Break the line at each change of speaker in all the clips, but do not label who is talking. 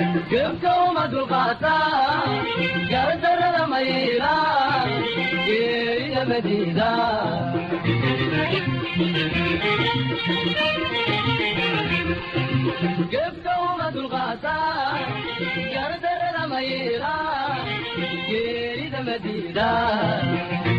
قبكم القاتا قدر الميلا يا مدينة قبكم القاتا قدر الميلا يا مدينة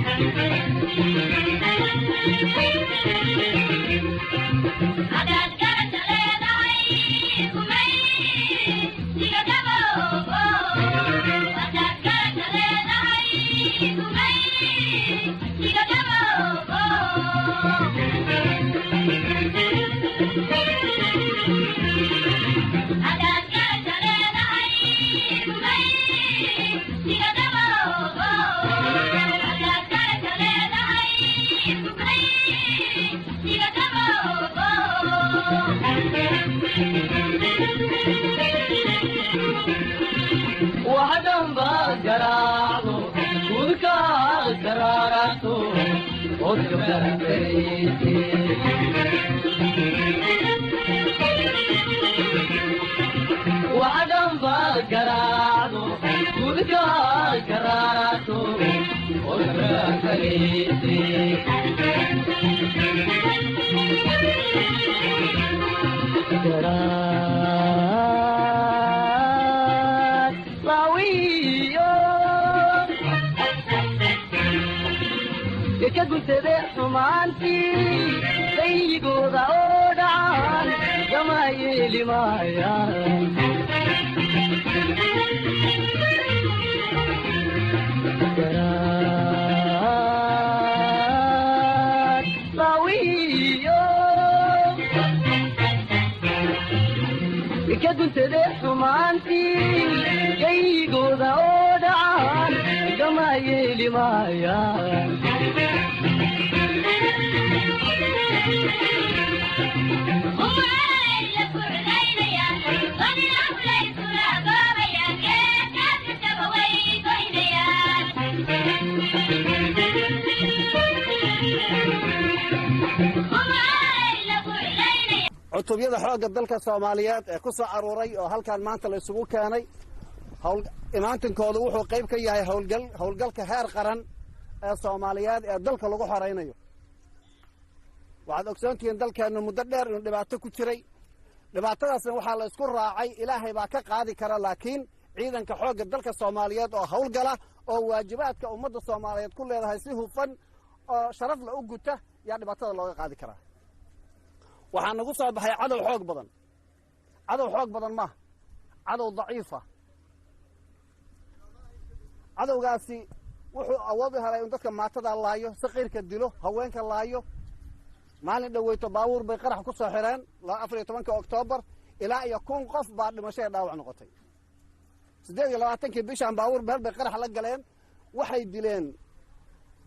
وعدم بقرارو وذكا قراراتو وذكا بيتي وعدم بقرارو وذكا قراراتو وذكا بيتي كنت بحمانتي سيقو ذاودعان جمايلي مايان كرات طويو كنت بحمانتي سيقو ذاودعان جمايلي مايان
cutubiyada xoogga dalka Soomaaliyeed ee ku soo aruuray oo halkaan maanta la isugu keenay imaantinkoodu wuxuu qayb ka yahay hawlgalka heer qaran ee Soomaaliyeed ee dalka lagu xoreynayo waxaad ogsoontihiin dalkeenu muddo dheer inuu dhibaato ku jiray dhibaatadaasna waxaa la isku raacay ilaahay baa ka qaadi kara laakiin ciidanka xoogga dalka Soomaaliyeed oo hawlgala oo waajibaadka ummadda Soomaaliyeed ku leedahay si hufan oo sharaf la u guta yaa dhibaatada looga qaadi karaa waxaan nagu soo baxay cadow xoog badan ma cadow daciifa cadowgaasi wuxuu awood u helay in dadka maatada laayo saqiirka dilo haweenka laayo maalin dhaweyto baabuur bay qarax ku soo xireen 14 Oktoobar ilaa iyo 1,000 qof baa dhimashay dhaawac noqotay 28 bishan baabuur bay qarax la galeen waxay dileen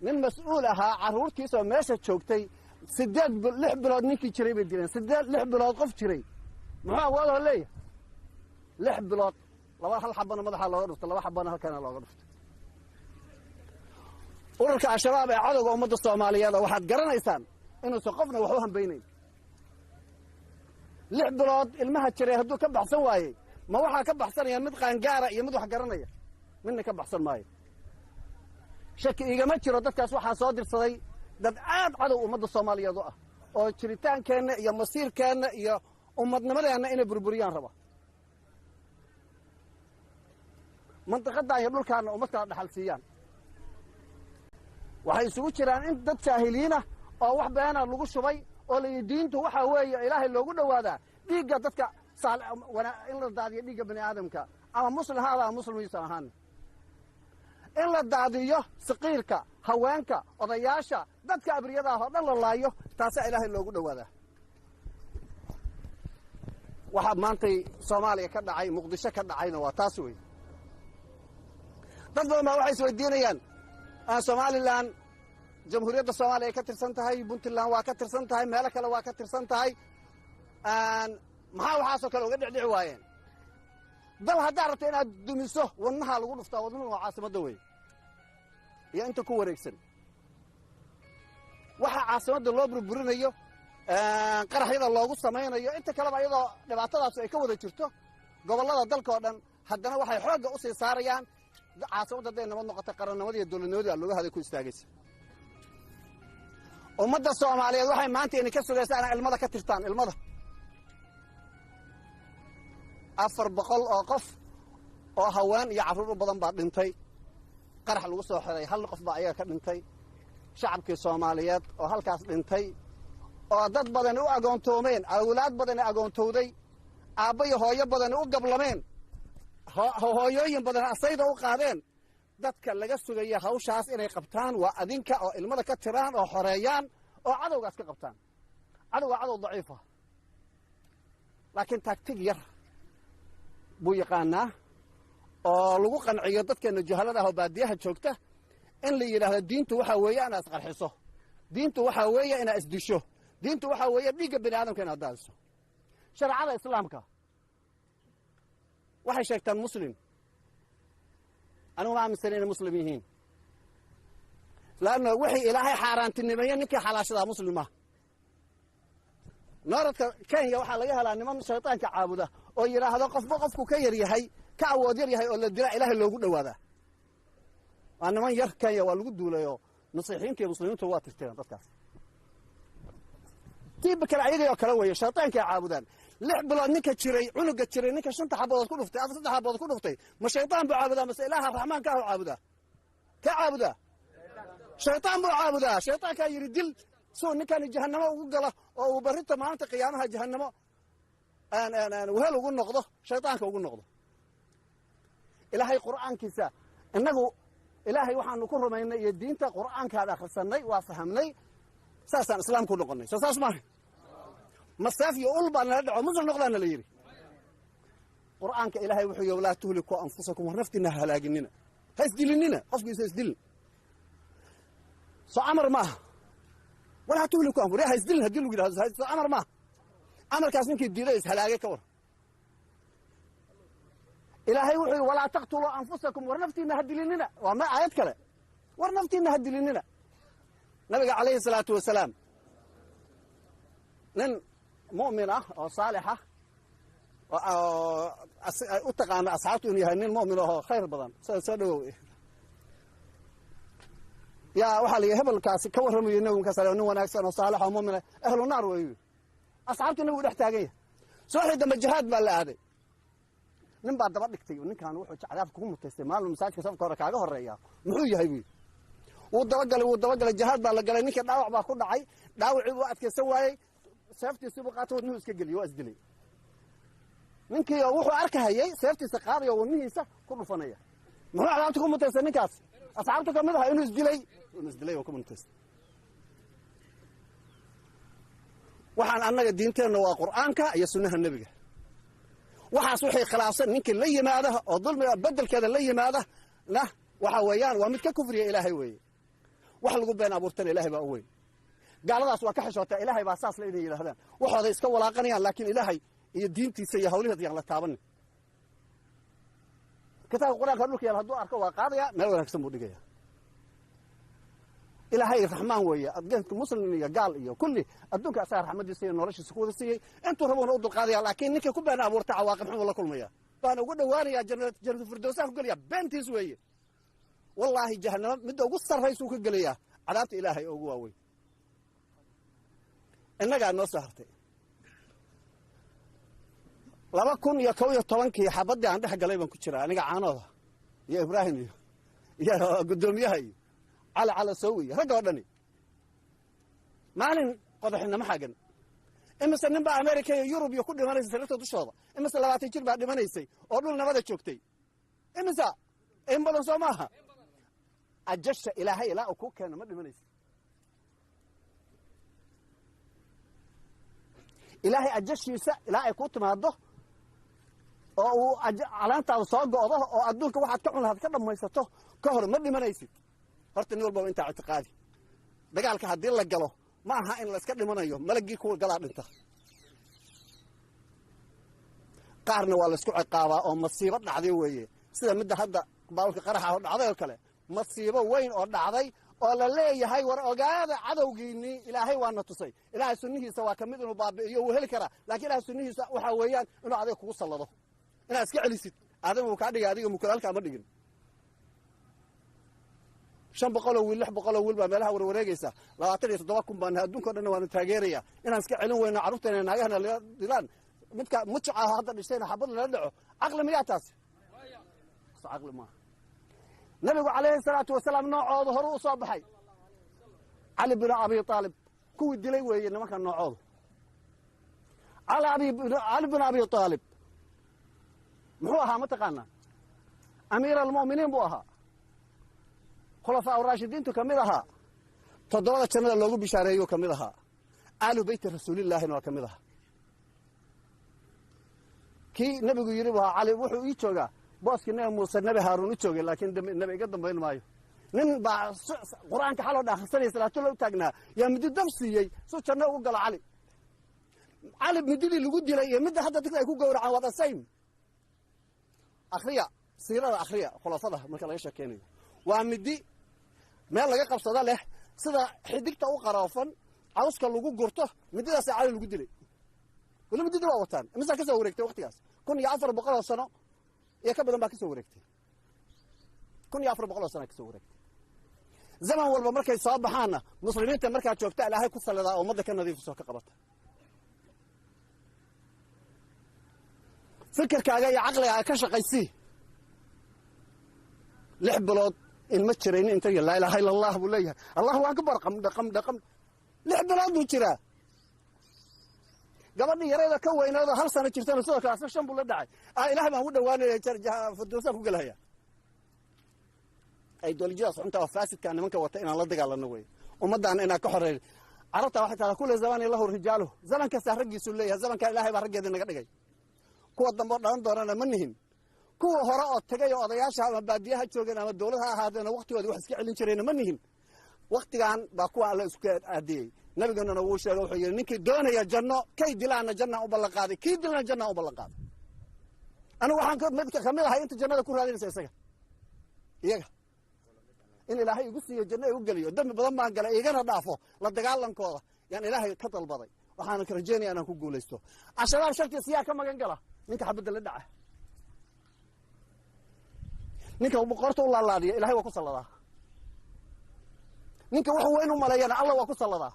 nin mas'uul ahaa caruurtiisa oo meesha joogtay 6 bilood ninkii jiray bay dileen 6 bilood qof jiray muxuu awood u leeyahay 6 bilood hal xabana madaxa looga dhuftay 2 xabana halkana looga dhuftay ururka al-shabaab ee cadowga ummadda Soomaaliyeed waxaad garanaysaan inuu qofna wax u hambaynayn 6 bilood ilmaha jiray hadduu ka baxsan waayay ma waxa ka baxsanaya mid qaangaara iyo mid wax garanaya midna ka baxsan maayo shaki igama jiro dadkaas waxaa soo dirsaday dad aad cadow ummadda Soomaaliyeed ah oo jiritaankeena iyo masiirkeena iyo ummadnimadeena inay burburiyaan raba منطقة هي دول كان ومثلا دحلسيان waxay isugu jiraan in dad jaahiliina oo wax beena lagu shubay oo la diintu waxa weeye ilaahay loogu dhawaada dhiiga dadka in la daadiyo dhiiga bani aadamka ama muslim hada muslimiisa ahaan in la daadiyo saqiirka haweenka odayaasha dadka abriyada oo dhan la laayo taas ilaahay loogu dhawaada waxa maantay Soomaaliya ka dhacay Muqdisho ka dhacayna waa taas weey dad badan waxay soo diinayaan Somaliland jamhuuriyadda Soomaaliya ay ka tirsan tahay Puntland waa ka tirsan tahay meel kale waa ka tirsan tahay maxaa waxa soo kale uga dhicdhici waayeen dal hadaa rabto inaad dumiso wadnaha lagu dhuftaa wadnuhu waa caasimadda weey iyo inta ku wareegsan waxa caasimadda loo burburinayo qaraxyada loogu sameeynayo inta kale iyadoo dhibaatadaas ay ka wada jirto gobollada dalkao dhan haddana waxay xoogga u sii saarayaan caasimadda hadday nabad noqota qarannimadii iyo dowladnimadii loogahaday ku istaagaysa ummadda soomaaliyeed waxay maanta idinka sugaysaa inay ilmada ka tirtaan ilmada 400 oo qof oo haween iyo carruur u badan baa dhintay qarax lagu soo xiray hal qof baa ayaga ka dhintay shacabkii soomaaliyeed oo halkaas dhintay oo dad badani u agoontoomeen awlaad badani agoontowday aabba iyo hooyo badani u gablameen hooyooyin badan asayda u qaadeen dadka laga sugaya hawshaas inay qabtaan waa adinka oo ilmada ka tiraan oo xoreeyaan oo cadowgaas ka qabtaan cadowga cadow daciifa laakiin taagtig yar buu yaqaanaa oo lagu qanciyo dadkeena jahalada ah oo baadiyaha joogta in la yidhaahdo diintu waxaa weeye inaad isqarxiso diintu waxaa weeye inaad isdisho diintu waxaa weeye dhiigga bini aadamka inaad daadiso shareecada islaamka waxay sheegtaan muslim anigu ma aaminsan inay muslim yihiin laanna wixii ilaahay xaaraantinimeeye ninkii xalaashadaa muslima nooradka kenya waxaa laga helaa niman shaydaanka caabuda oo yidhaahdo qofba qofku ka yar yahay ka awood yar yahay oo la dilaa ilaahay loogu dhowaadaa waa niman yar kenya waa lagu duulayoo nasiixiinta iyo muslimiintu waa tirtireen dadkaas tiiba kale ayagayoo kale weeye shaydaankai caabudaan 6 bilood ninka jiray cunuga jiray ninka 5 xabadood ku dhuftay 3 xabadood ku dhuftay ma shaydaan buu caabudaa mase ilaaha raxmaanka ah caabudaa ka caabudaa shaydaan buu caabudaa shaydaankaa yidhi dil suu ninkan jahannamo ugu gala oo uu barrinta maalinta qiyaamaha jahannamo wehel ugu noqdo shaydaanka ugu noqdo ilaahay qur'aankiisa innagu ilaahay waxaanu ku rumaynay iyo diinta qur'aankaan akhrisannay waa fahamnay saasaan islaamku noqonnay soo saas maaha masaaf iyo ul baa nala dhaco muslim noqdaana la yidhi qur'aanka ilaahay wuxuu yidhi walaa tuhliku anfusakum war naftiina ha halaaginina ha isdilinina qofkiisa isdilin soo amar maaha walaa tuhliku anfusakum ha isdilin haddii lagu yidhahdo soo amar maaha amarkaas ninkii diiday ishalaagay ka war ilaahay wuxuu yidhi walaa taqtuluu anfusakum war naftiina ha dilinina waa ma aayad kale war naftiina ha dilinina nabiga calayhi salaatu wasalaam nin mu'min ah oo saalix ah oo u taqaano asxaabtu inuu yahay nin mu'min ahoo khayr badan soo dhawow yaa waxaa la yidhi hebelkaasi ka warramayo nabigu ka sale nin wanaagsan oo saalix oo mu'min ah ahlu naar weeyu asxaabtu nabigu dhex taagan yahay subaxdii dambe jihaad baa la aaday nin baa daba dhigtay ninkan wuxuu cadaabka ku mutaystay maalin masaajidka safka hore kaaga horreeya muxuu yahay buu wuu dabagalay jihaad baa la galay ninkii dhaawac baa ku dhacay dhaawacii buu adkaysan waayey seeftiisii buu qaatay wadnuhu iska geliyey waa isdilay ninkii oo wuxuu arkahayey seeftiisa qaadayo wadnihiisa ku dhufanaya muxuu cadaabta ku mutaystay ninkaas asxaabta ka mid aha inuu isdilay oo ku mutaystay waxaan annaga diinteenna waa qur'aanka iyo sunnaha nebiga waxaas wixii khilaafsan ninkii la yimaada oo dulmiga beddelkeeda la yimaada na waxa weeyaan waa mid ka kufriya ilaahay weeye wax lagu been abuurtana ilaahay baa u weyn gaaladaas waa ka xishootaa ilaahay baa saas le inay yidhahdaan waxooday iska walaaqanayaan laakiin ilaahay iyo diintiisa iyo hawliheeda yaan la taabanin kitaabka qur-aanka dhulka yaal hadduu arko waa qaadaya meel wanaagsan buu dhigaya ilaahay raxmaan weeye adgeedka muslim iyo gaal iyo kulli adduunka asaga raxmadiisa iyo noloshiisa ku wada siiyey intuu rabuuna u dulqaadaya laakiin ninkii ku been abuurta cawaaqib xumuu la kulmaya baana ugu dhowaanayaa jannatu firdowsaan ku gelaya beentiis weeye wallaahi jahannamo midda ugu sarraysuu ka gelayaa cadaabta ilaahay oo ugu waaweyn innagaa noo soo hartay 2011 xabaddii aan dhex galay baan ku jiraa aniga caanooda iyo ibraahim iyo guddoomiyaha iyo cala soowi ragga oo dhani maalin qodaxinama xagan imise nin baa america iyo yurub iyo ku dhimanaysay sariirta dushooda imise 20 jir baa dhimanaysay oo dhul nabada joogtay imise in badan soo maaha ajasha ilaahay ilaa uu ku keeno ma dhimanaysa ilaahay ajashiisa ilaa ay ku timaado oo uu calaantaada soo go'do oo adduunka waxaad ka cun lahaad ka dhammaysato ka hor ma dhimanaysid horta nin walbaba intaa ictiqaadi dagaalka haddii la galo ma aha in la iska dhimanayo malaggii kuwa galaa dhinta qaarna waa la isku ciqaabaa oo masiibo dhacday weeye sida midda hadda baalka qaraxa oo dhacday oo kale masiibo weyn oo dhacday oo la leeyahay war ogaada cadowgiinnii ilaahay waana tusay ilaahay sunnihiisa waa ka mid inuu baabi'iyo wuu heli karaa laakiin ilaahay sunnihiisa waxaa weeyaan inuu adiga kugu sallado inaad iska celisid aadama uu kaa dhigay adiga mukulaalka ama dhigin 500 wiil 600 wiil baa meelaha warwareegaysa 27,000 baan adduunka dhan waan taageeraya inaan iska celin weyno carruurteena naagahana dilaan midka mujaca hadda dhishayna xabad la dhaco aqli miyaa taas aqli ma nabigu calayhi salaatu wasalaam noocooda hore u soo baxay cali bin abi talib kuwii dilay weeye nimanka noocooda cali bin abi talib muxuu ahaa mataqaanaa amiir almu'miniin buu ahaa khulafaa uraashidiintu ka mid ahaa 7 jannada loogu bishaareeyo ka mid ahaa aalu beyti rasuulillaahina waa ka mid ahaa kii nabigu yidhi waa cali wuxuu ii joogaa booskii nabi muuse nabi haaruun u joogay laakiin nabi iga dambayn maayo nin baa qur-aanka xaloo dhaakrisanaya salaatula u taagnaa yaa midi dab siiyey suu janno ugu galo cali mididii lagu dilay iyo midda hadda dadka ay ku gowracaan waa the same akhriya siirada akhriya khulafada marka laga sheekeynayo waa midi meel laga qabsado leh sida xidigta u qaroofan cawska lagu gurto mididaas cali lagu dilay wala midida waa wataan imisa ka soo wareegtay waqtigaas 1400 sano iyo ka badan baa ka soo wareegtay 1400 sano ka soo wareegtay zaman walba markay soo baxaana muslimiinta markaa joogta ilaahay ku saladaa ummadda ka nadiifiso ka qabata fikirkaaga iyo caqligaaga ka shaqaysii 6 bilood in ma jirayn inta la ilaaha illa allah buu leeyahay allahu akbar qam 6 bilood buu jiraa gabadhii yareeda ka weynaado 1 sano jirtana sidoo kale 5 buu la dhacay ilaahay baan u dhawaanay fadoosan ku galaya ay dowladda xunta oo faasidka nimanka wata inaan la dagaalano way ummadana inaan ka xoreeyo carabta waxa taala kullu zaman ilaahu rijaalo zamanka saaragiisu leeyahay zamanka ilaahay baa raggeeda naga dhigay kuwa dambe dhalan doonana ma nihin kuwa hore oo tagay oo odayaasha ama baadiyaha joogeen ama dawladda ha ahaadeen waqtigooda wax iska celin jireen ma nihin waqtigan baa kuwa alla isku aadiyay nabigana wuu sheegay wuxuu yiri ninkii doonaya janno kay dilaana janna u ballan qaaday kii dilana janna u ballan qaaday anigu waxaan mid ka mid ahay inta jannada ku raadinaysa iyaga in ilaahay igu siiyo janno ay u galiyo dambi badan baan galay igana dhaafo la dagaalankooda yaan ilaahay ka dalbaday waxaan ka rajaynayaa inaan ku guuleysto ashabaab shartiisa yaa ka magan gala ninka xabadda la dhaca ninka boqorta u laalaadiyo ilaahay waa ku salladaa ninka wuxuu weyn u maleeyana allah waa ku salladaa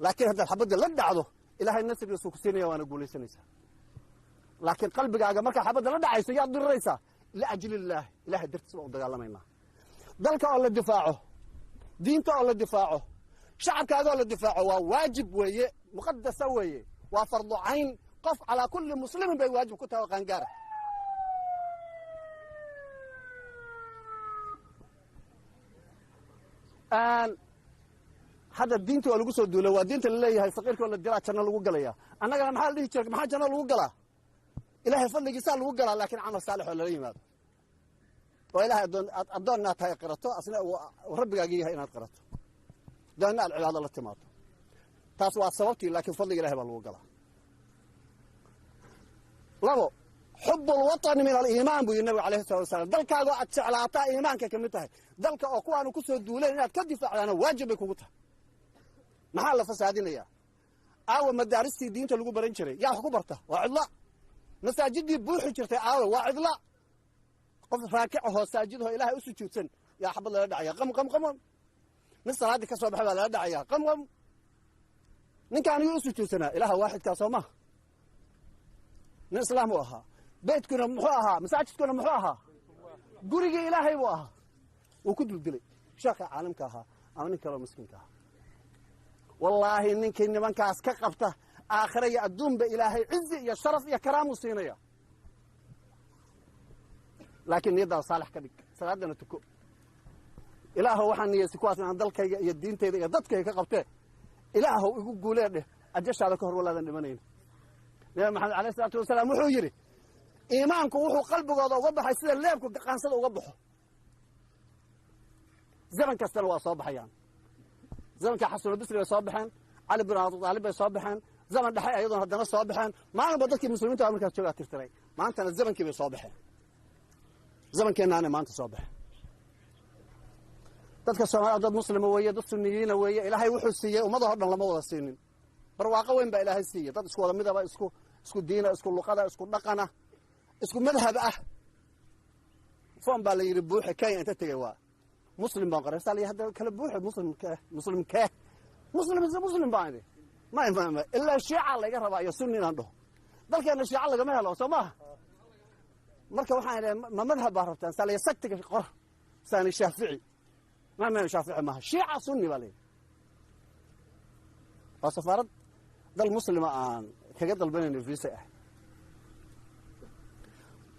laakiin haddaad xabadda la dhacdo ilaahay nasrigiisu ku siinaya waana guulaysanaysaa laakiin qalbigaaga markaa xabadda la dhacayso yaad diriraysaa liajlillaah ilaahay dartiis baa u dagaalamaynaa dalka oo la difaaco diinta oo la difaaco shacabkaaga oo la difaaco waa waajib weeye muqadasa weeye waa fardu cayn qof calaa kulli muslimin bay waajib ku tahay oo qaangaara hadda diinta waa lagu soo duulay waa diinta la leeyahay faqiirka oo la dilaa janno lagu galaya annagana maxaa la dhihi jiray maxaa janno lagu galaa ilaahay fadligiisa lagu galaa laakiin camal saalix oo lala yimaado oo ilaahay addoon inaad tahay qirato asna rabbigaagii yahay inaad qirato daana alcibaado la timaado taas waa sababtii laakiin fadliga ilaahay baa lagu galaa labo حب الوطن من الإيمان بو النبي عليه الصلاة والسلام دلك هذا أتشعلاتا إيمانك كمتها دلك أقوانو كسو الدولين إنها تكدفع لنا واجب يكوتها محال فسادين إياه آوة مدارستي دين تلقوا برنشري يا حكو برته وعضلاء مساجدي بوحي جرتي آوة وعضلاء قف راكعه ساجده إلهي أسجد سن يا حب الله يدعي قم قم قم نصر هذه كسوة بحبها لا يدعي قم قم من كان يسجد سنة إله واحد كاسومه نسلام وها بيتكنا محوها مساجدكنا محوها قرية إلهي وها وكدل دلي شاكا عالمكاها أو نكلا مسكينكاها والله إنك إن من كاس كقبته آخرية الدون بإلهي عز يا شرف يا كرام وصينية لكن يدا صالح كدك سعدنا تكو إلهه وحن يسكواس عن ذلك يدين تيدي يدتك كقبته إلهه يقول له أجش على كهر ولا ذن منين يا محمد عليه الصلاة والسلام وحو يري إيمانك وحو قلبك وضبح يصير ليبك قانصد وضبحه زمن كاستلوا صباحيان زمن كحسن البصري صباحان علي بن ابي طالب صباحان زمن دحي ايضا هدنا صباحان ما انا بدك المسلمين تو امريكا جوجا ترتري ما انت الزمن كبي صباحان زمن كان انا ما انت صباح dadka Soomaaliyeed dad muslim weeye dad sunniyiin weeye ilaahay wuxuu siiyay ummadaha dhan lama wada siinin barwaaqo weyn baa ilaahay siiyay dad isku wada midaba isku isku diina isku luqada isku dhaqana isku madhab ah foom baa la yidhi buuxe kenya inta tegay waa muslim baan qoray sal hadda kala buuxe muslim baan idhi ma ilaa shiica laga rabaa iyo sunni inaan dhaho dalkeena shiica lagama helo soo maaha marka waxaan idhahay ma madhab baa rabtaan saliya sagtiga qor saani shaafici ma shaafici maaha shiica sunni baa layidhi waa safaarad dal muslima aan kaga dalbanayno viisa ah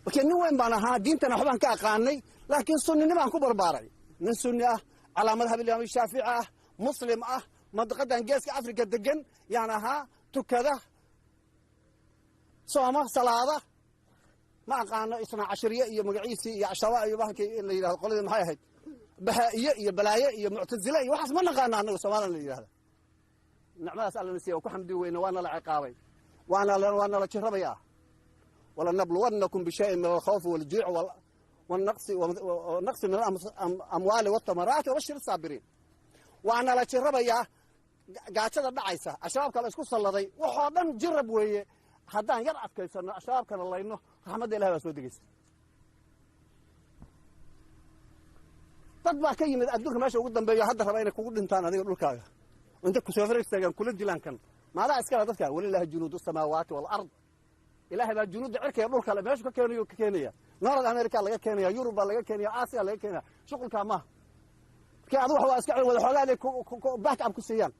marka nin weyn baan ahaa diintana waxbaan ka aqaanay laakiin sunninimaan ku barbaaray nin sunni ah calaa madhab imaam shaafici ah muslim ah mandiqadan geeska afrika degan yaan ahaa tukada sooma salaada ma aqaano isna cashariye iyo magaciisii iyo cashaba iyo bahalkii la yidhahdo qoladii maxay ahayd bahaa'iye iyo balaaye iyo muctazile iyo waxaas ma naqaano annaga soomaalian la yidhahda nicmadaas allana siiya oo ku xamdi weyne waana la ciqaabay waana la jirabayaa ولنبلونكم بشيء من الخوف والجوع والنقص من الأموال والثمرات وبشر الصابرين وأنا لا جربيا قاعدة دعيسة أشراب كلا إسكو صلدي وحضن جرب وهي حدان يرعف كيسنا أشراب كلا الله إنه رحمة الله بس ودقيس تطبع كي من أدوك ماشي وقدم بيا حد ربينك وقدم تانا هذه يقول كذا وأنت كسافر استجان كل الجيلان كان ما هذا إسكال هذا ولله جنود السماوات والأرض إلهي بقى جنود عركة يقول كلا ماشي ككينيا ككينيا نورد أمريكا لقى كينيا يوروبا لقى كينيا آسيا لقى كينيا شغل كامه كي أروح وأسكع ولا حلالي باك أب كسيان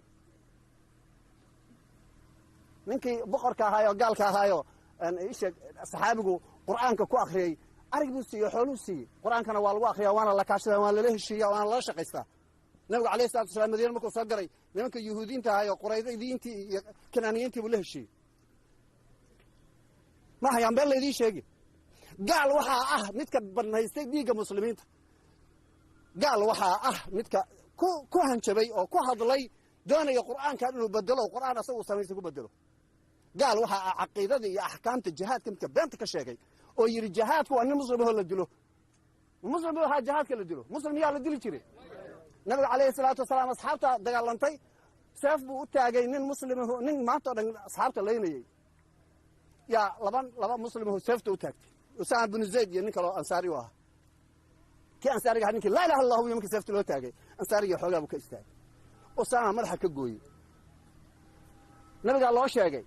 منكي بقر كهايو قال كهايو أن إيش صحابه قرآن كو أخري أريد بسي حلوسي قرآن كان والله أخري وأنا لا كاشة وأنا له الشيء وأنا لا شقيسته نبي عليه الصلاة والسلام مدينة مكو صقري منك يهودين تهايو قريضة دينتي كنانيين تي وله الشيء ما هي عمبل لي شيء قال وحا متك بنهيستي ديغا مسلمين قال وحا متك كو هنجبي او كو هدلي دوني القران كان انه بدلو القران اسو سميسو كو بدلو قال وحا عقيدته يا احكام الجهاد كم بنت كشيغي او يري جهاد كو ان مسلم هو لا دلو مسلم هو جهاد كلا دلو مسلم يا لا دلي جيري النبي عليه الصلاه والسلام اصحابته دغالنتي سيف بو تاغي نين مسلم هو نين ما تو اصحابته لينيي يا لبا مسلم هو سيفته وتاكتي وسعد بن زيد ينك لو انصاري واه كي انصاري هنيك لا اله الا الله يمك سيفته لو تاغي انصاري خوغا بو كاستاغ وسام مدخ كغوي نبي الله شيغي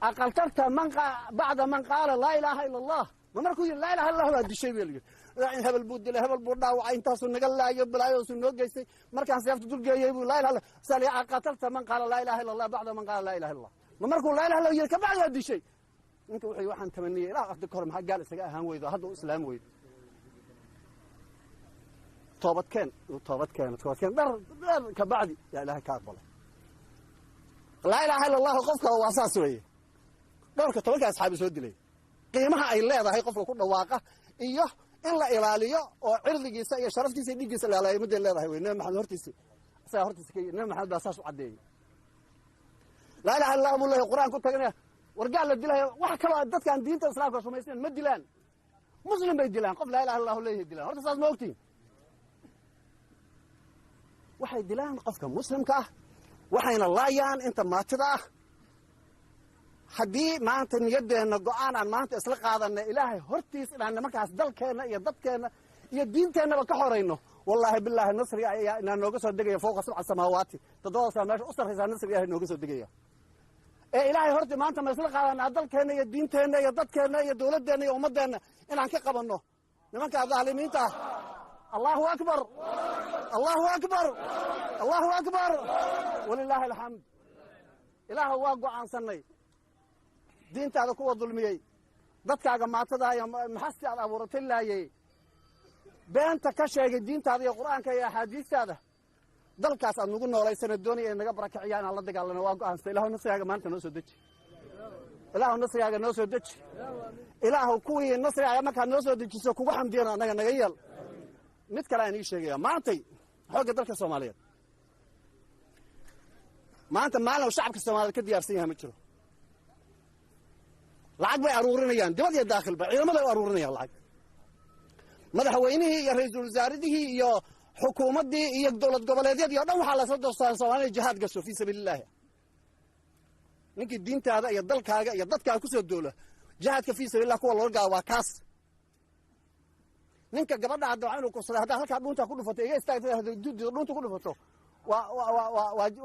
اقلترت من بعد من قال لا اله الا الله ما مركو لا اله الا الله هذا شيء بيلي هبل بود له هبل بود داو انتاس نغلايو بلايو سنو غيسي markaan seefta dul geeyay buu la ilaha sali aqatalta man qala la ilaha illa allah ba'da man qala la ilaha illa allah ma markuu la ilaha illa allah ka bacda dishay inta wixii waxaan tamaniyay ilaa waqti kor maxaa gaal isaga ahaan weydo hadda islaam weydo toobadkeen dar ka bacdi ya ilaahay ka aqbal la ilaha illa allah qofka waa asaas weeye dhowrka tobanka asxaabi soo dilay qiimaha ay leedahay qofka ku dhawaaqa iyo in la ilaaliyo oo cirdigiisa iyo sharaftiisa iyo dhigiisa la ilaaliyo mid leedahay weeye maxamed hortiisa maxamed baa saas u cadeeyay la ilaha illa allah quraan ku tagnaa wargaal la dilay wax kale dadkan diinta islaamka sumaysan ma dilaan muslim bay dilaan qof la ilaha illa allah leeyahay dilaan horta saas ma ogtiin waxay dilaan qofka muslimka ah waxayna laayaan inta maatida ah haddii maanta niyadeena go'aan aan maanta isla qaadanay ilaahay hortiis inaan markaas dalkeena iyo dadkeena iyo diinteenaba ka xoreyno wallahi billahi nasri ayaa inaan nooga soo degaya fooqa sabca samaawaati toddoba meesha u sarreysa nasri ilaahay nooga soo degaya ilaahay horta maanta ma isla qaadanaa dalkeena iyo diinteena iyo dadkeena iyo dawladeena iyo ummadeena inaan ka qabanno nimanka daalimiinta allahu akbar allahu akbar allahu akbar walillahi alhamd ilaahu waa go'aansanay diintaada kuwa dulmiyey dadkaaga maatada iyo maxasti aad abuuratay laayay beenta ka sheegay diintaada iyo quraanka iyo axaadiistaada dalkaas aad nagu noolaysanay doonaya in naga barakiciyaan aan la dagaalano waa go'aansan ilaahu nasrigaaga maanta noo soo deji ilaahu nasrigaaga noo soo deji ilaahu kuwii nasrigaaga markaad noo soo dejiso kugu xamdiyana annaga naga yeel mid kale aan ii sheegaya maantay xoogga dalka soomaaliyeed maanta maalin shacabka soomaaliyeed ka diyaarsan yahay ma jiro lacag bay aruurinayaan dibad iyo daakhilba ciidamada ay aruurinayaan lacag madaxweynihii iyo ra'iisul wasaaradihii iyo xukuumaddii iyo dowlad goboleedyadii oo dhan waxaa la soo doorsaday Soomaaliya jihaad gasho fi sabilillah ninkii diintaada iyo dalkaaga iyo dadkaaga ku soo doola jihaadka fii sabiilillah kuwa looga gala waa kaas ninka gabadha hadda waa inuu kursada haddaa halkaa dhuunta ku dhufato iga istaagta dhuunta ku dhufato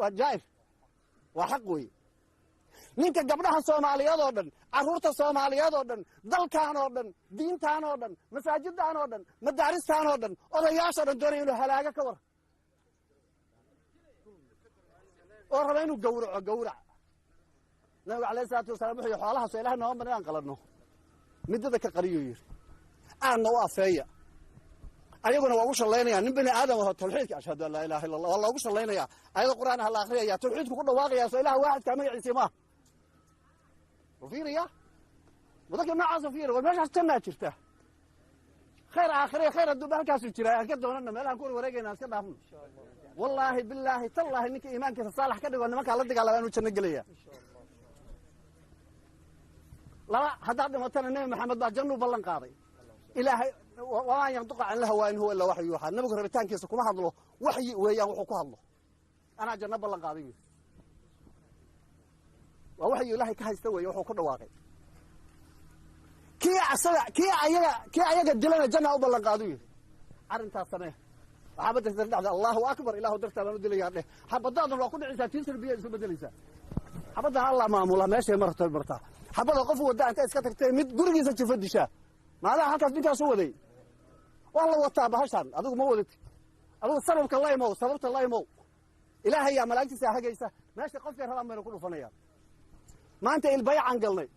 waa jaa'ir waa xaq weeye ninka gabdhaha soomaaliyeed oo dhan carruurta soomaaliyeed oo dhan dalkaan oo dhan diintaan oo dhan masaajidaan oo dhan madaaristaan oo dhan odayaashoo dhan doonaya inuu halaago ka war oo raba inuu gawrac nabiga alayhi salaatu wasalaam wuxuu yidhi xoolahaas oo ilahay nooma barin aan qalanno midada ka qariyuu yidhi aadna u afeeya ayaguna waa ugu shallaynayaan nin bini aadam aho tawxiidka ashhadu an laa ilaha illa allah waa loogu shallaynayaa ayada qur'aan ah la akhriyaya tawxiidku ku dhawaaqayaa soo ilaha waaxidkaa magaciisii maaha وفيريا وذاك ما عاصف فيري والمش استنى جرته خير آخرية خير الدبان كاسو جرا كده وننا مالها نكون ورقينا اسكت نافن والله بالله تالله انك ايمانك صالح كده وانا ما كان لدق على انو جنة قليا لا هذا مثلا النبي محمد با جنو بلن قاضي الهي وما ينطق عن الهوى ان هو الا وحي يوحى النبي ربيتان كيسا كما هضلو وحي ويان وحو كهضلو انا جنة بلن قاضي ووحي إلهي كهيستوي وحو كل واقع كي أيها الدلنا الجنة أو بلن قادوية عرنتها السنة وحابة تردع الله أكبر إله درت لنا دلي يعني حابة ضعنا لو كل عيسى تنسل بيه يسوب دليسا حابة الله مامولا ماشي مرة المرتا حابة قفوا وداع أنت إسكتك تيمد قرقي ستشوف الدشاء ما هذا حكا بنتها سوى دي والله وطابة هشان أدوك مولد أدوك صرفك الله يمو صرفت الله يمو إلهي يا ملاكتي ساحة جيسا ماشي قفك هلا ما يكونوا فنيا ما أنت البيع عن قلني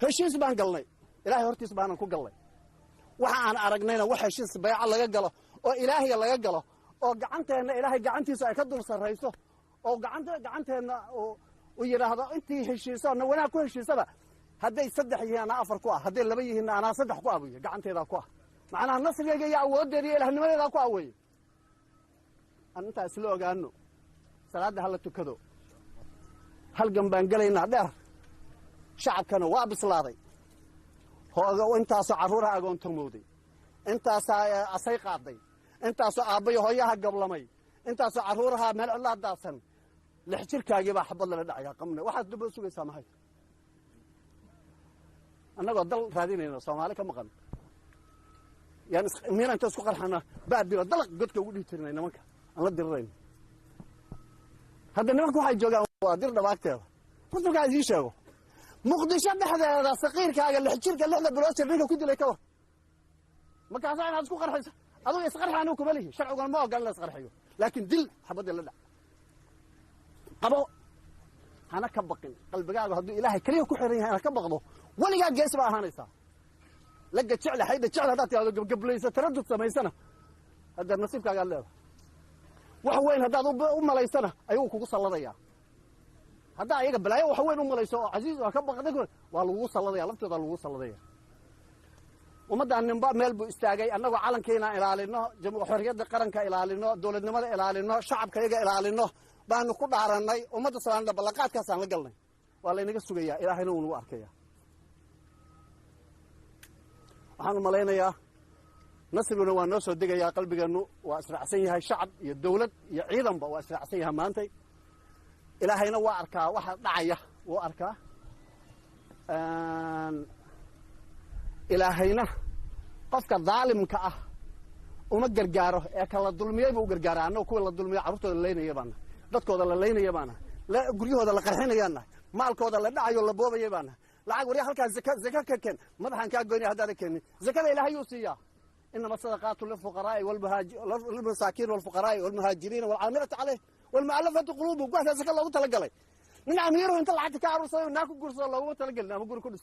هالشيء سبحان قلني إلهي هرتي سبحانه كو قلني وحنا أرجنينا وحشيء بيع الله يقله أو إلهي الله يقله أو قعنت إن إلهي قعنتي سأكدر سرّيسه أو قعنت إن ويرى هذا أنت هالشيء صار وأنا كل شيء سبب هذا يصدق هي أنا أفر كوا هذا اللي بيه إن أنا أصدق كوا أبوي قعنت هذا كوا معناه النصر يجي يعود دري له إنه هذا كوا أبوي أنت أسلوه قانو سراد هلا تكذو halgan baan galaynaa dheer shacabkana waa bislaaday hooga intaasoo carruuraha agoon turmowday intaasaa asay qaaday intaasoo aabbayo hooyaha gablamay intaasoo carruuraha meel cidlaa daadsan lix jirkaagii baa xabad lala dhacayaa qabne waxaad dib u sugaysaa maxay annagoo dal raadinayna soomaali ka maqan yaan miina inta isku qarxana baadiro dalaq godka ugu dhihi jirnay nimanka aan la dirirayn hadda nimanku waxay joogaan waa dir dhabaagteeda runtukaa isii sheego muqdisho dhexdeeda saqiirkaaga lix jirka lixda bilood jir ninka ku dilay ka war markaasaa inaad isku qarxayso adugu isqarxa anigu kuma lihi sharciguna ma ogola in la isqarxiyo laakiin dil xabadda la dhac qabo hana ka baqin qalbigaagu hadduu ilaahay keliya ku xiran yahay inaad ka baqdo weligaa gees baa ahaanaysaa laga jecla xaydha jecla haddaad tiahdo gabgablaysa taradud samaysana hadda nasiibkaagaad leedahay wax weyn haddaad u malaysana ayuu kugu salladayaa haddaa ayaga balaayo wax weyn u malayso oo casiiz oo ka baqday waa lagugu salladaya laftooda lagugu salladaya ummaddan ninba meel buu istaagay annagoo calankiina ilaalino xorriyadda qaranka ilaalino dowladnimada ilaalino shacabka iyaga ilaalino baanu ku dhaarannay ummadda soomaalida ballanqaadkaasaan la galnay waa laynaga sugayaa ilaahayna wuu nagu arkaya waxaan u malaynayaa nasriguna waa noo soo degayaa qalbigeennu waa israacsan yahay shacab iyo dawlad iyo ciidanba waa israacsan yahay maantay ilaahayna waa arkaa waxa dhacaya wuu arkaa ilaahayna qofka daalimka ah uma gargaaro ee kala dulmiyayba u gargaara annagu kuwa la dulmiyo carruurtooda la laynaya baana dadkooda la laynaya baana guryahooda la qarxinayaana maalkooda la dhacayo la boobaya baana lacag wariya halkaas zaka ka keen madaxaan kaa goynaya haddaada keenin zakada ilaahay yuu siiyaa إنما الصدقات للفقراء والمساكين والفقراء والمهاجرين والعاملة عليه والمؤلفة قلوبهم قاعد زكاة الله تلقى من أميره أنت لعبت كعروس وناكو قرص الله تلقى لنا بقول كل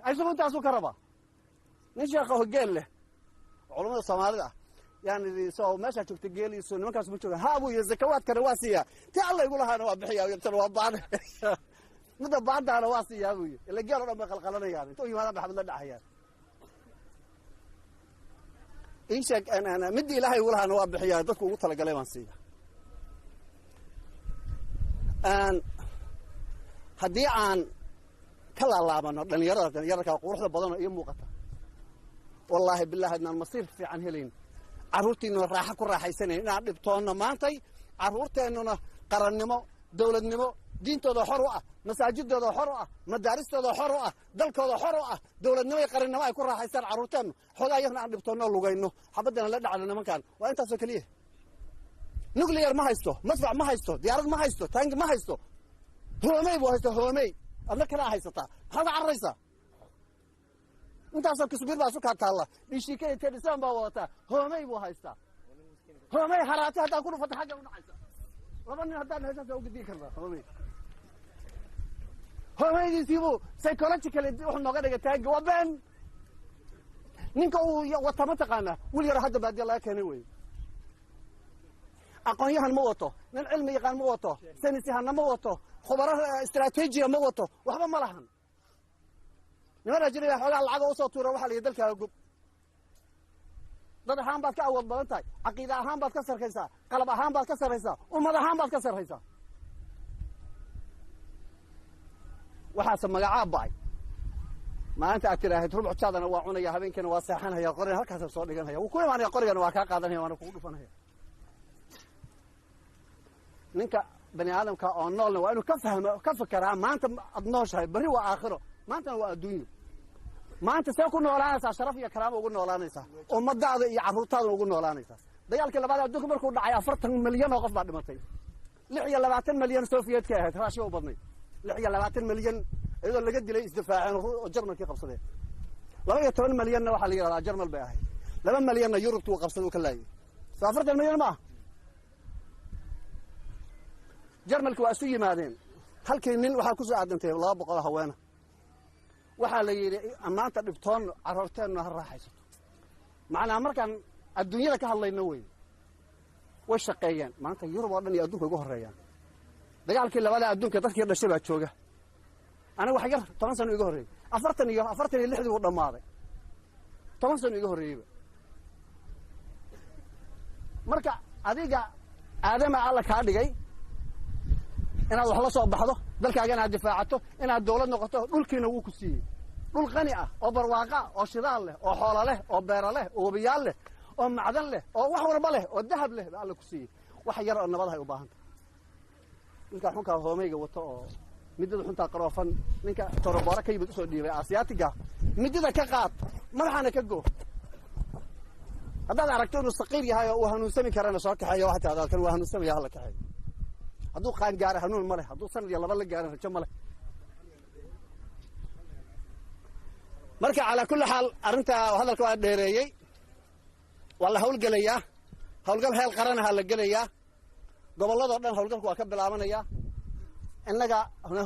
أيش أنت أسوق كهرباء نشيخه قال له علماء الصومالية يعني سو ماشي شفت قالي سو ما كانوا بيشوفوا ها أبوي الزكوات كرواسية تعال يقولها أنا وابحيا ويبتلوا بعض مدة بعض على واسية أبوي اللي قالوا لما خلقنا يعني توي ما بحب الله أحيان إيشك أنا مدي إلهي يقولها أنا وابحيا دتك وقلت له قال لي ما نسيه أن هدي عن كلا الله من لأن يرى كقروح بدن أي موقتة والله بالله إن المصير في عن هلين عرورتي إنه راح كل راح يسنين نعرف تونا ما أنتي عرورتي إنه قرن نمو دولة نمو diintooda xor u ah masaajidooda xor u ah madaaristooda xor u ah dalkooda xor u ah dowladnimo iyo qarannimo ay ku raaxaystaan carruurteennu xoogaa yarna aan dhibtoonnoo lugayno xabaddana la dhacno nimankan waa intaasoo keliya nuclear ma haysto madfac ma haysto diyaarad ma haysto taangi ma haysto hoomey buu haysta hoomey adna kalaa haysataa maxaad cararaysaa intaasoo kisbiir baa isu kaa taalla dhiishiikada tedhisan baa wadataa hoomey buu haystaa hoomey haraati haddaan ku dhufata xagga u dhacaysa laba nin haddaan haysaasa ugudii kartaa hoomey hoomeydiisiibuu psychologically wuxuu nooga dhigay taangi waa been ninka uu wata ma taqaanaa wil yaro hadda baadiya laga keenay wey aqoon-yahan ma wato nin cilmi yaqaan ma wato saynis yahanna ma wato khubaro istraatiijiya ma wato waxba ma lahan niman ajnabiga xoogaa lacaga usoo tuura waxa la yidhi dalkaaga gub dad ahaan baad ka awood badan tahay caqiida ahaan baad ka sarraysaa qalab ahaan baad ka sarraysaa ummad ahaan baad ka sarraysaa waxaase magacaa ba'ay maalinta aad tidhaahid rubc jaadana waa cunaya habeenkiina waa seexanaya qorina halkaasa soo dhiganaya wuu ku imaanaya qorigana waa kaa qaadanaya waana kugu dhufanaya ninka bani aadamka oo noolna waa inuu ka fekeraa maanta ad nooshahay berri waa aakhiro maantana waa adduunyo maanta see ku noolaanaysaa sharaf iyo karaama ugu noolaanaysaa ummadaada iyo carruurtaadana ugu noolaanaysaa dagaalkii labaad adduunka markuu dhacay 40 milyan oo qof baa dhimatay 26 milyan sofiyeedka ahayd raashiya u badnay 26 milyan iyadoo laga dilay isdifaaceen oo jarmalkii qabsadeen 12 milyanna waxaa la yidhahdaa jarmal bay ahayd 2 milyanna yurubtu uu qabsaday uu ka laayay 40 milyan ma jarmalku waa isu yimaadeen halkii nin waxaa ku soo aadantay 200 haweena waxaa la yidhi maanta dhibtoon carruurteennu ha raaxaysato macnaa markaan adduunyada ka hadlayno wey way shaqeeyeen maanta yurub oo dhan iyo adduunka ugu horreeyaan dagaalkii labada adduunka dadkii dhashay baa jooga aniga wax yar 10 sano iga horreeyey 46 buu dhammaaday 10 sano iga horreeyeyba marka adiga aadama alla kaa dhigay inaad wax la soo baxdo dalkaaga inaad difaacato inaad dawlad noqoto dhulkiina wuu ku siiyey dhul qani ah oo barwaaqa oo shidaal leh oo xoolo leh oo beero leh oo wabiyaal leh oo macdan leh oo wax walba leh oo dahab leh baa alla ku siiyey wax yar oo nabad ay u baahan tahay ninka xunkaa hoomeyga wato oo midada xuntaa qaroofan ninka toroboora ka yimid usoo dhiibay asiyaatiga midada ka qaad madaxaana ka goo haddaad aragto inuu saqiir yahay oo uu hanuunsami karana soo kaxeeyo waxaa tahdaa kan waa hanuunsamaya hala kaxeeyo hadduu qaan gaara hanuun ma leh hadduu sanad iyo laba la gaarin rajo ma leh marka calaa kulli xaal arrintaa hadalka waa dheereeyey waa la hawlgelayaa hawlgal heel qaranaha la gelayaa gobolladoo dhan hawlgalku waa ka bilaabanayaa innaga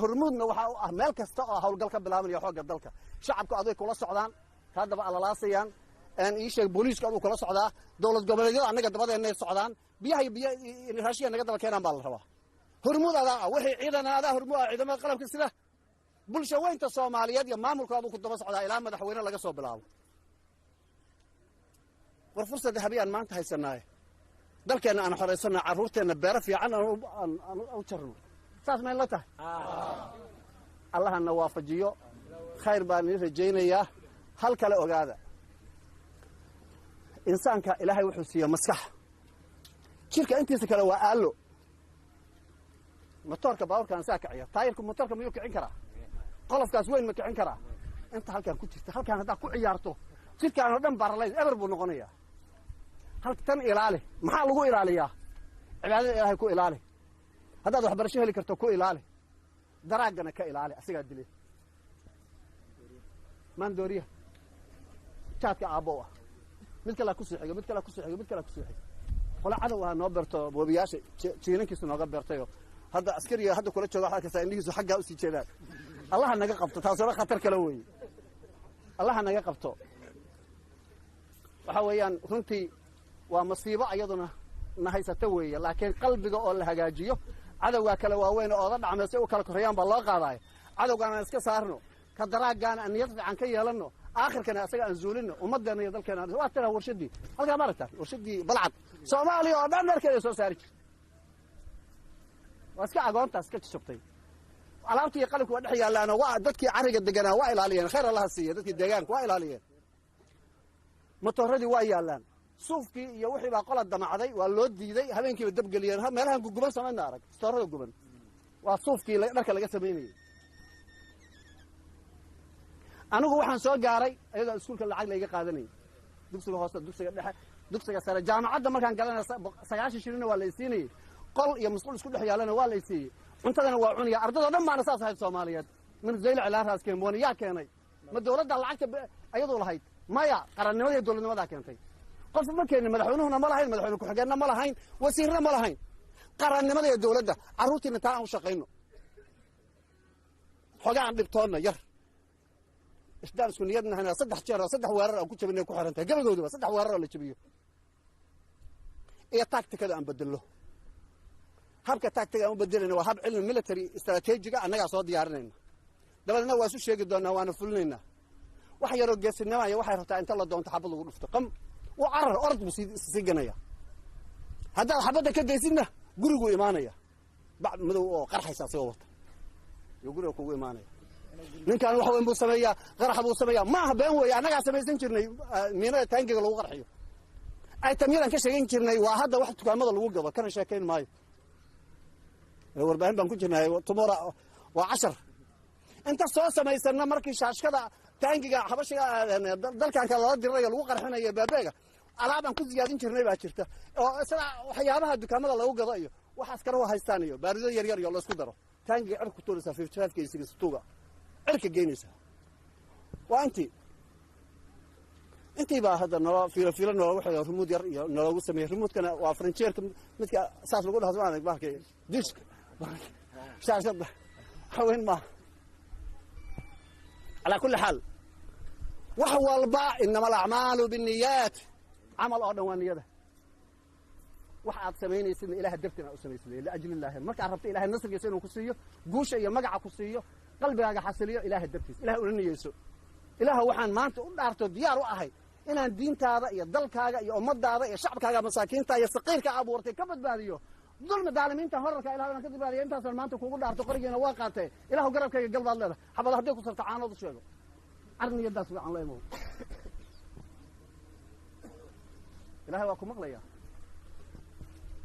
hormuudna waxaa u ah meel kasta oo hawlgal ka bilaabanaya xoogga dalka shacabku aday kula socdaan kaa daba alalaasayaan ii sheeg booliisku aduu kula socdaa dowlad goboleedyada annaga dabadeennay socdaan biyaha iyo biyo raashiya naga daba keenaan baa la rabaa hormuud adaa ah wixii ciidana adaa hormuud ah ciidamada qalabka sida bulsha weynta soomaaliyeed iyo maamulkoodu ku daba socdaa ilaa madaxweyne laga soo bilaabo war fursad habiyaan maanta haysanaaye dalkeenna aan xoraysana carruurteenna beero fiican aan u jarno saas mayn la tahay allahana waafajiyo khayr baan ii rajaynayaa hal kale ogaada insaanka ilaahay wuxuu siiya maskax jirka intiisa kale waa aalo motoorka baabuurkaan saa kiciya taayirka motoorka miyuu kicin karaa qolofkaas weyn ma kicin karaa inta halkaan ku jirta halkaan haddaad ku ciyaarto jidkaan oo dhan baralays eber buu noqonayaa halkan ilaali maxaa lagu ilaaliyaa cibaadada ilaahay ku ilaali haddaad waxbarasho heli karto ku ilaali daraagana ka ilaali asigaa dilay maandooriya jaadka aabbow ah mid kalaa ku soo xigo mid kalaa ku soo xigo mid kalaa ku soo xigo qola cadow ah noo beerto boobiyaasha jiinankiisu nooga beertayoo hadda askariga hadda kula jooga waxaa kastaa indhihiisu xaggaa usii jeedaan allaha naga qabto taasuna khatar kale weeye allaha naga qabto waxa weeyaan runtii waa masiibo iyaduna na haysata weeye laakiin qalbiga oo la hagaajiyo cadowgaa kale waaweyn oo oda dhacmee si u kala korreeyaan baa loo qaadaayo cadowgaan aan iska saarno ka daraaggaana aan niyad fiican ka yeelanno aakhirkana asaga aan zuulinno ummaddeena iyo dalkeena waa tiraa warshaddii halkaa ma aragtaan warshaddii balcad soomaaliya oo dhan dharkeeda soo saari jirta waa iska agoontaas iska jajabtay alaabtii iyo qalabku waa dhex yaallaanoo waa dadkii carriga deganaa waa ilaaliyeen khayr allaha siiya dadkii deegaanka waa ilaaliyeen motooradii waa yaallaan suufkii iyo wixii baa qola damacday waa loo diiday habeenkiiba dabgeliyeen meelahan guguban samayna arag istoorada guban waa suufkii dharka laga samaynayay anigu waxaan soo gaaray ayadoo iskuulka lacag layga qaadanayay dugsiga hoose dugsiga dhexe dugsiga sare jaamacadda markaan galanay 9 shilin waa la isiinayay qol iyo masquul isku dhex yaalana waa la isiiyay cuntadana waa cunaya ardada dhan baana saas ahayd Soomaaliyeed min zeyla ilaa raas keenboon yaa keenay ma dawladda lacagta ayadoo lahayd maya qarannimada iyo dawladnimada keentay qof ma keenin madaxweynuhuna ma lahayn madaxweyne ku xigeenna ma lahayn wasiirna ma lahayn qarannimada iyo dawladda caruurtiina taa aan u shaqeyno xogaan dhibtoona yar isdaan isku niyadna hana 3 jeer 3 weerar aan ku jabinay ku xirantay gabadooduba 3 weerar la jabiyo ee tacticada aan bedelo habka tactiga aan bedelina waa hab cilmi military strategiga anaga soo diyaarinayna dabadna waa isu sheegi doonaa waana fulinayna wax yar oo geesinimada waxay rabtaa inta la doonto xabad lagu dhufto qam oo carar orod buu sii ganaya hadda xabada ka geysinna gurigu iimaanaya bacd madow oo qarxaysa soo wata iyo guriga kugu iimaanaya ninkan waxa weyn buu sameeyaa qarax buu sameeyaa ma aha been weey anaga sameeysan jirnay miinada taangiga lagu qarxiyo ay tamyiran ka sheegin jirnay waa hadda wax dukaamada lagu gabo kana sheekayn maayo warbaahin baan ku jirnay tumura waa 10 inta soo sameeysanna markii shaashkada taangiga xabashiga dalkan kala la diray lagu qarxinayo baabeega alaabaan ku ziyaadin jirnay baa jirta oo sida waxyaabaha dukaamada lagu gado iyo wax askar oo haystaan iyo baarido yar yar iyo la isku daro taangiga cirku toorisa 55 kaysiga stuuga cirka geynaysa waa intii baa hadda noo fiilo noo waxa remote yar iyo noo sameeyay remote-kana waa frontier-ka midka saas lagu dhaxdo aan baakay disk shaashada haween ma على كل حال وهو الباء إنما الأعمال بالنيات عمل أردن ونيته وحد سميني سن إله الدفتنا أو سميني لأجل الله ما عرفت إله النصر يسير وكسيه جوش يا مجع كسيه قلبي راجع حسليه إله الدفتيس إله أولني يسوع إله وحن ما أنت قلت ديار وأهي إن الدين تاذا يضل كاجا يا أمد هذا يا شعب كاجا مساكين تا يستقير كعبورتي كبد باديو ظلم العالمين تهرك إله أنا كذب عليه أنت أصلا ما أنت كوجود عرفت قرينا واقعته إله قرب كي قلب الله حبل هديك وصرت تعاند شيء عرني يداس عن الله يمو إله واكم مغليا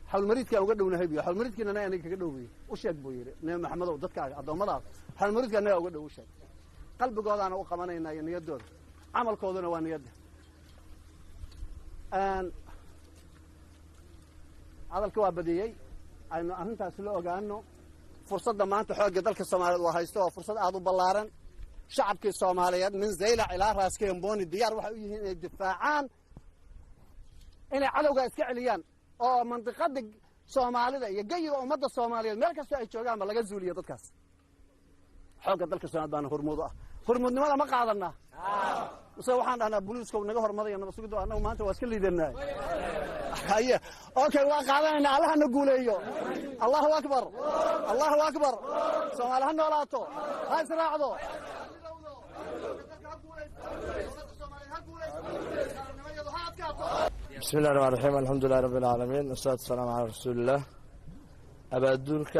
حول مريض كان وقدوا نهبي حول مريض كنا أنا كقدوا بي وشيك بوير نعم محمد وضد كاج عبد الله حول مريض كان وقدوا وشيك قلب قاضي أنا وقمنا إن يدور عمل كودنا وان يده أن هذا الكواب بديهي أن أنت سلوك أنه فرصة ما أنت حق ذلك الصومالي وهايستوى فرصة أعضو بلارن شعب كالصوماليات من زيلة إلى راس كيمبون الديار وحيين الدفاعان إلى عدوغا إسكعليان أو منطقة صومالي ذا يجيو أمد الصومالية الملكة سوئي تشوغان بلغا الزولية تدكاس حق ذلك الصومالي بان هرموضة هرمود نماذا ما قاعدنا وسوحان أنا بوليسكو نغا هرموضة أنا بسوكدو أنا وما أنت واسكل لي دينا هيا اوكي واقعنا الله نقوليو الله اكبر الله اكبر سومالها نولاتو هاي سراعدو
بسم الله الرحمن الرحيم الحمد لله رب العالمين والصلاة والسلام على رسول الله أبادولك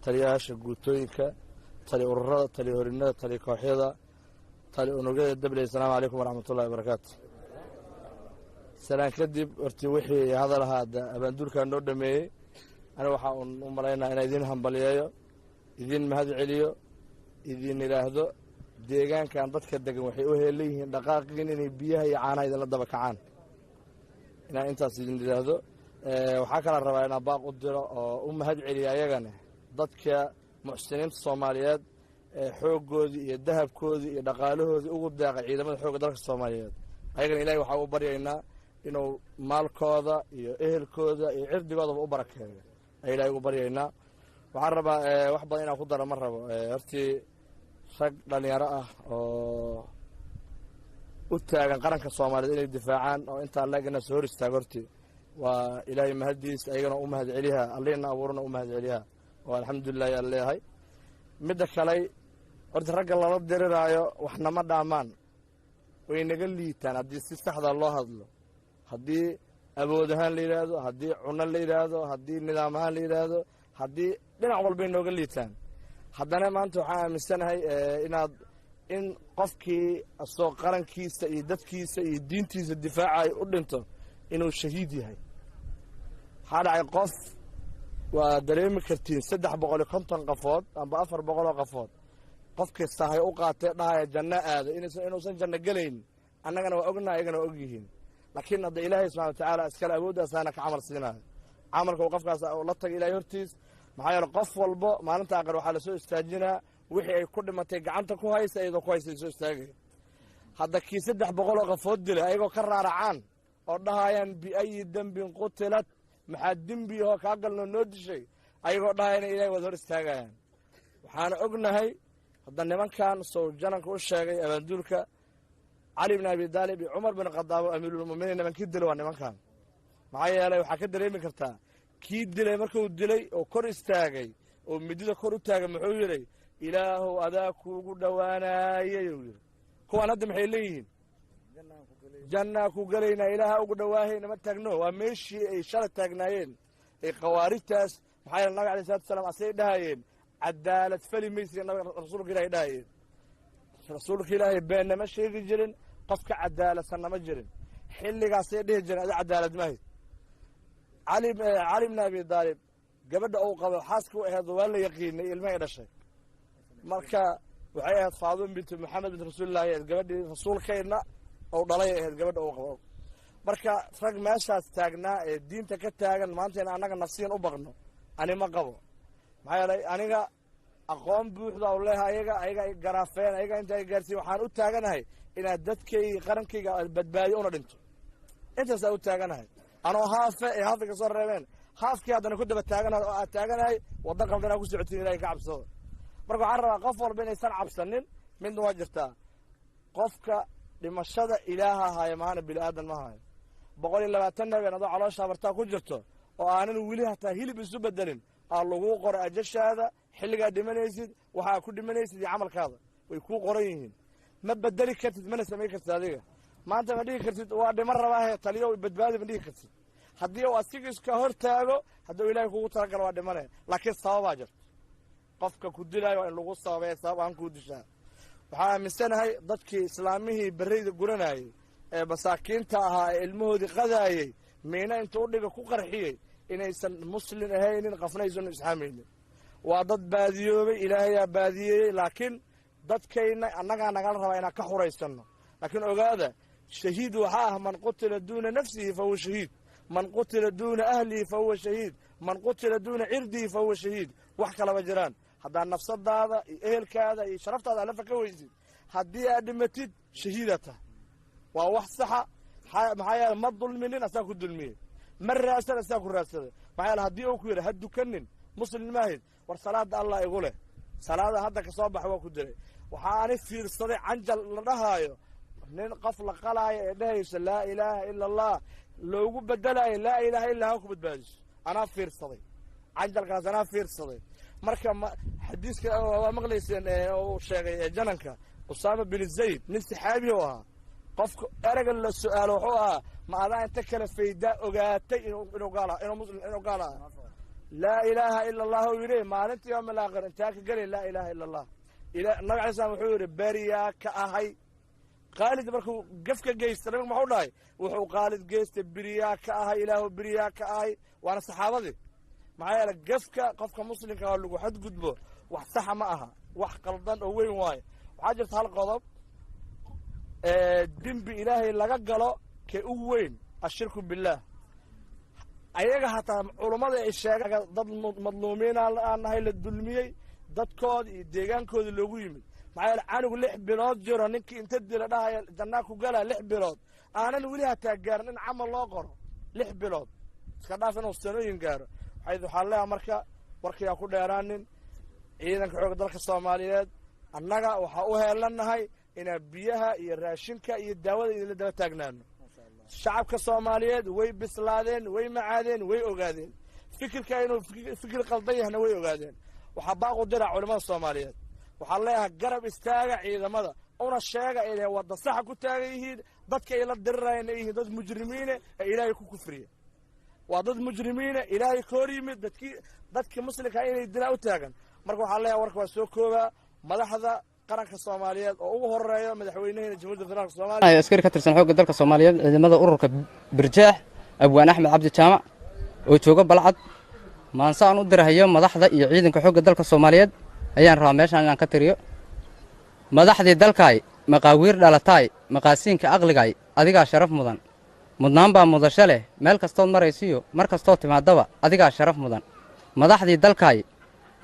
تلياش قوتوينك تلي أورada تلي هورينada تلي كوحيدا تلي أنوغيدا الدبلي السلام عليكم ورحمة الله وبركاته سلام كدب أرتي وحي هذا هذا أبادولك أنو دمي أنا وحا أمرينا أنا إذين همبليايو إذين مهد عليو إذين إلاهدو deegaan kan dadka degan waxay u heelayeen dhaqaaqin inay biyaha iyo caanaha la daba kacaan inaan intaas idin yiraahdo waxa kala rabaa inaan baaq u diro oo u mahad celiyo ayagana dadka muxsiniinta Soomaaliyeed xooggoodii iyo dahabkoodii iyo dhaqaalahoodii ugu deeqay ciidamada xoogga dalka Soomaaliyeed ayagana Ilaahay waxa uu baryaynaa inuu maalkooda iyo ehelkooda iyo cirdigooda u barakeeyo Ilaahay ugu baryaynaa waxaan rabaa wax badan inaan ku daro mar rabo hortii rag dhalinyaro ah oo u taagan qaranka Soomaaliyeed inay difaacaan oo inta lagana soo hor istaago hortii waa Ilaahay mahadiis ayagana u mahad celiha Allahna abuurna u mahad celiha oo alxamdulillah ya Ilaahay midda kale horta ragga la diriraayo waxna ma dhaamaan way naga liitaan haddii si saxda loo hadlo haddii awood ahaan la yiraahdo haddii cunno la yiraahdo haddii nidaam ahaan la yiraahdo haddii dhinac walba inooga liitaan haddana maanta waxaan aaminsanahay in qofkii asoo qarankiisa iyo dadkiisa iyo diintiisa difaacay u dhinto inuu shahiid yahay waxaa dhacay qof ودريم كرتين سدح بقول كنتن قفود أم بأفر بقول قفود قف كسته هي أوقات ده جنة هذا إنه سن جنة قلين أنا جنا وأجنا يجنا وأجيهن لكن هذا إله سبحانه وتعالى أسكال أبوده سانك عمر سنة عمرك وقف كاس ولطق إلى يرتيز معايا القف والباء ما أنت أقرأ على سوء استاجنا وحي كل ما تجعنت كويس إذا كويس سوء استاجي هذا كي سدح بقول قفود دل أيقو كرر عن أردها ين بأي ذنب قتلت محدم بيه كأقل نود شيء أيقو أردها ين إلى وذر استاجين وحنا أجنا هاي هذا نمان كان صو جنك وشاقي أبدولك علي بن أبي طالب عمر بن الخطاب أمير المؤمنين من كيد دلوا نمان كان معايا لا وحكي دريمي كرتا كيد دلي مركو دلي أو كور استاجي أو مديد كور استاجي محوري إله أذاك ودوانا يجول هو أنا دم حيلين جنة كوجلينا إله ودواهين ما تجنو ومشي إشارة تجناين القوارث معايا النبي عليه الصلاة والسلام أسيد هاين عدالة فلي ميسي رسولك إلهي داين رسولك إلهي بين ما شيء جرين قفك عدالة سنة ما جرين حلي قاسيده جرين هذا عدالة ماهي علي بن أبي طالب قبل أو قبل حاسكو هذا ولا يقين الماء الشيء مركا وحياة فاطمة بنت محمد بن رسول الله قبل رسول خيرنا أو ضلية قبل أو قبل مركا فرق ما شاء استاجنا الدين تكتاجن ما أنت أنا نفسيا أبغنه أنا ما قبل معايا أنا أقوم بوحدة والله أيها جرافين أيها أنت جالسي وحنو تاجنا هاي إن عدتكي قرنكي بدبادي أنا دنتو أنت سأو تاجنا هاي أنا هاف كسر رمين هاف كي هذا أنا كنت بتاجنا هاي وضع قبل أنا كنت عتيني لا يكعب صور برجع عرّا قفر بين إنسان عبسنين من واجرتها قفك لمشهد إلها هاي معنا بالآدم ما هاي بقول إلا بتنا بين هذا على شابرتها كجرته وأنا نوليها تهيل بالزبدة دلين الله قرأ أجش هذا حلقة دمنيسد وحاكل دمنيسد يعمل كذا ويكون قريين ما بدل كرتد من سميك السادية ما أنت مديك كرتد وعد مرة واحد تليه وبدبادي مديك كرتد حديه واسيكس كهر تاجو حدو إلهي كوكو تركل وعد مرة لكن صواب أجر قفك كدلا وإن لغو صواب صواب عن كودشان وحنا مستنى هاي ضدك إسلامه بريد قرنا هاي مساكين تاها المهود قذاي مينا أنت أقول لك كوكرحيه إن إنسان مسلم هاين قفنا يزون إسحامين وضد باديوبي إلهي بادية لكن ضد كينا أنك رأينا إنا كحورة يستنى لكن هذا شهيد وحاه من قتل دون نفسه فهو شهيد من قتل دون أهله فهو شهيد من قتل دون عرضه فهو شهيد وحكى لبجران هذا النفس هذا إهل كذا شرفت هذا لفك ويزيد هدي أدمتد شهيدته ووحصها معايا ما الظلمين أساكو الظلمين مرة أسأل أساكو الرأسل معايا هدي أوكوير هدو كنن مسلم ماهد والصلاة الله يقوله صلاة هذا كصباح وكدري وحاني في الصديق عنجل لهايو نين قفل قلاي دهيس لا إله إلا الله لو بدلا لا إله إلا هو كبدباج أنا في الصديق عنجل كاس أنا في الصديق مركب حديث مغليسين أو شيء جننك أسامة بن زيد نسي حابي وها قف أرجل السؤال وحوها ما أنا أنت كلا في داء وقاتي إنه قالها إنه مسلم إنه قالها لا إله إلا الله ويري ما أنت يوم الآخر أنت قال لا إله إلا الله إلى النبي عليه الصلاة والسلام بريا كأهي قالد بركو قفك جيست ربك ما حولای وحو قالد جيست بريا كأهي إله بريا كأهي وأنا صحابتي معايا قفك قفك مسلم قال له حد قدبه وحصح معها وحقلدان وين واي وحاجة هالقضب دين بإلهي لقى قالوا كأوين الشرك بالله أيها حتى علماء الشيخ ضد مظلومين أن هاي الدلمية ضد كود ديجان كود اللوجيم معايا أنا أقول لح بلاد جرا نك أنت تدري ده جناك وقالها لح بلاد أنا نقولها تجار إن عمل الله قرر لح بلاد كذا في نص سنين جار حيث حلها مركا يأكل يرانين إذا كحوق ذلك الصوماليات النجا وحقوها لنا هاي إن بيها يراشنك يداول إلى ده تجنان الشعب كصوماليات وي بسلادين وي معادين وي أوجادين فكر كأنه فكر قلبي هنا وي أوجادين وحباقوا درع علماء الصوماليات وحليها قرب استاجع إذا ماذا أنا الشاجع إذا وضع صح كنت أجيه ضدك إلى الدرين إيه ضد مجرمين إلى يكون كفرية وضد مجرمين إلى يكوريم ضدك مسلك هاي الدنيا وتاجن مركو حليها وركوا سوكوبا ملاحظة قرنك الصوماليات أو هالرأي مدحوينين جمهور الفرنك الصومالي.
أي أذكر كتر سنة حوق الدرك الصوماليات إذا ماذا أورك برجاح أبوان أحمد عبد الجامع وتوقف بلعت maansaan u dirahayo madaxda iyo ciidanka xoogga dalka Soomaaliyeed ayaan rabaa meeshan inaan ka tiriyo madaxdii dalkaay maqaawiir dhalataay maqaasiinka aqligaay adigaa sharaf mudan mudnaan baa mudasho leh meel kastood maraysiyo mar kastoo timaadaba adigaa sharaf mudan madaxdii dalkaay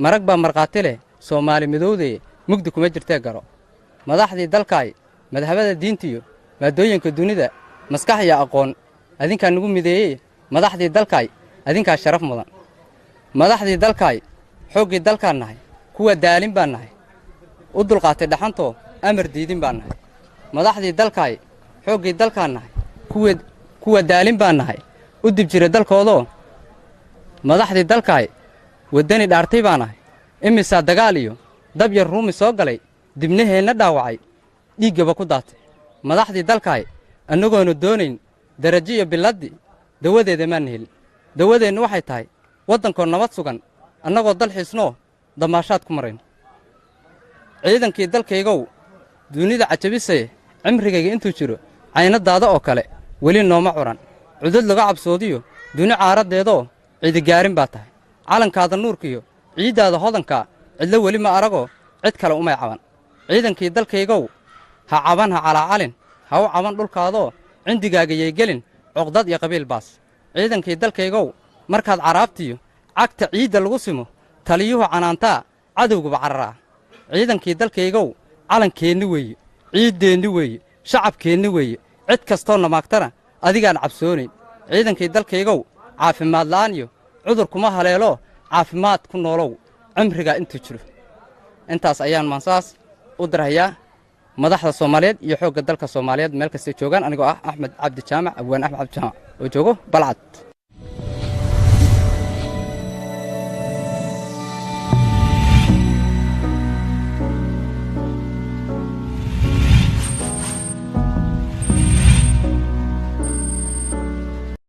marag baa marqaati leh Soomaali midowday mugdi kuma jirtee garo madaxdii dalkaay madhabada diintiyo maadooyinka dunida maskax iyo aqoon adinka nagu mideeyay madaxdii dalkaay adinka sharaf mudan madaxdii dalkaay xooggii dalkaan nahay kuwa daalin baan nahay u dulqaatay dhaxanto amar diidin baan nahay madaxdii dalkaay xooggii dalkaan nahay kuwa daalin baan nahay u dib jiray dalkoodo madaxdii dalkaay wadani dhaartay baan nahay imisa dagaal iyo dab yar ruumi soo galay dibnaheena dhaawacay dhiigaba ku daatay madaxdii dalkaay annagoona doonayn darajo iyo biladdi dawadeeda maan helin dawadeennu waxay tahay waddankoo nabad sugan annagoo dal xiisnoo damaashaad ku marayn ciidankii dalkaygow dunida cajabisay cimrigayga intuu jiro caynadaada oo kale weli nooma curan cudud laga cabsoodiyo duni caaraddeedoo ciidigaarin baa tahay calankaada nuurkiyo ciiddaada hodankaa cidlo weli ma aragoo cid kale umay caban ciidankii dalkaygow ha caban ha calaacalin ha u caban dhulkaadoo cindigaaga yaygelin cuqdad iyo qabiil baas ciidankii dalkaygow markaad caraabtiyo cagta ciidda lagu simo taliyuhu canaantaa cadowguba cararaa ciidankii dalkaygow calankeenni weeye ciiddeenni weeye shacabkeenni weeye cid kastoona maagtana adigaan cabsoonayn ciidankii dalkaygow caafimaad la'aan iyo cudur kuma haleeloo caafimaad ku noolow cimrigaa intuu jiro intaas ayaan maansaas u dirahayaa madaxda Soomaaliyeed iyo xoogga dalka Soomaaliyeed meel kasta joogaan anigoo ah Axmed Cabdi Jaamac abwaan Axmed Cabdi Jaamac oo joogo Balcad